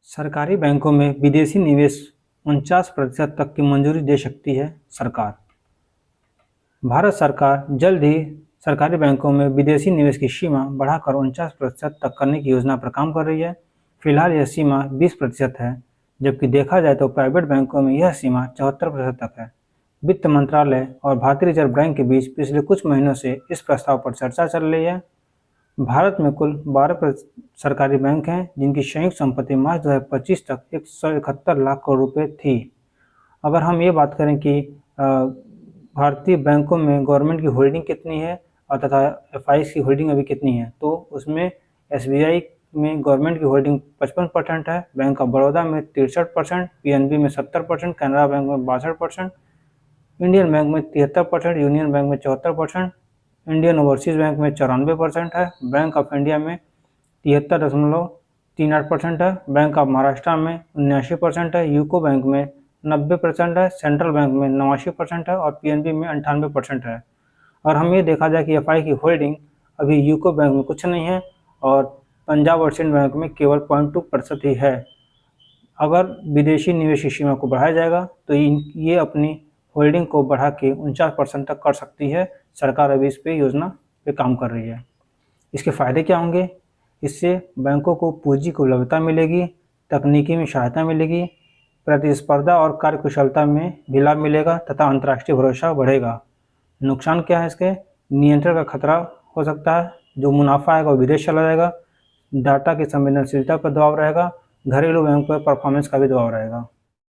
सरकारी बैंकों में विदेशी निवेश 49% तक की मंजूरी दे सकती है सरकार। भारत सरकार जल्द ही सरकारी बैंकों में विदेशी निवेश की सीमा बढ़ाकर 49% तक करने की योजना पर काम कर रही है। फिलहाल यह सीमा 20% है, जबकि देखा जाए तो प्राइवेट बैंकों में यह सीमा 74% तक है। वित्त मंत्रालय और भारतीय रिजर्व बैंक के बीच पिछले कुछ महीनों से इस प्रस्ताव पर चर्चा चल रही है। भारत में कुल 12 सरकारी बैंक हैं, जिनकी संयुक्त संपत्ति मार्च 2025 तक 171 लाख करोड़ रुपए थी। अगर हम ये बात करें कि भारतीय बैंकों में गवर्नमेंट की होल्डिंग कितनी है और तथा एफआईज की होल्डिंग अभी कितनी है, तो उसमें एसबीआई में गवर्नमेंट की होल्डिंग 55% है, बैंक ऑफ बड़ौदा में 63%, पीएनबी में 70%, कैनरा बैंक में 62%, इंडियन बैंक में 73%, यूनियन बैंक में 74%, इंडियन ओवरसीज बैंक में 94% है, बैंक ऑफ इंडिया में 73.38% है, बैंक ऑफ महाराष्ट्र में 79% है, यूको बैंक में 90% है, सेंट्रल बैंक में 89% है और पीएनबी में 98% है। और हम ये देखा जाए कि एफआई की होल्डिंग अभी यूको बैंक में कुछ नहीं है और पंजाब और सिंध बैंक में केवल 0.2% ही है। अगर विदेशी निवेश की सीमा को बढ़ाया जाएगा तो ये अपनी होल्डिंग को बढ़ा के 49% तक कर सकती है। सरकार अभी इस पे योजना पे काम कर रही है। इसके फ़ायदे क्या होंगे? इससे बैंकों को पूंजी को उपलब्धता मिलेगी, तकनीकी में सहायता मिलेगी, प्रतिस्पर्धा और कार्यकुशलता में भी लाभ मिलेगा तथा अंतर्राष्ट्रीय भरोसा बढ़ेगा। नुकसान क्या है इसके? नियंत्रण का खतरा हो सकता है, जो मुनाफा आएगा वो विदेश चला जाएगा, डाटा की संवेदनशीलता पर दबाव रहेगा, घरेलू बैंक पर परफॉर्मेंस का भी दबाव रहेगा।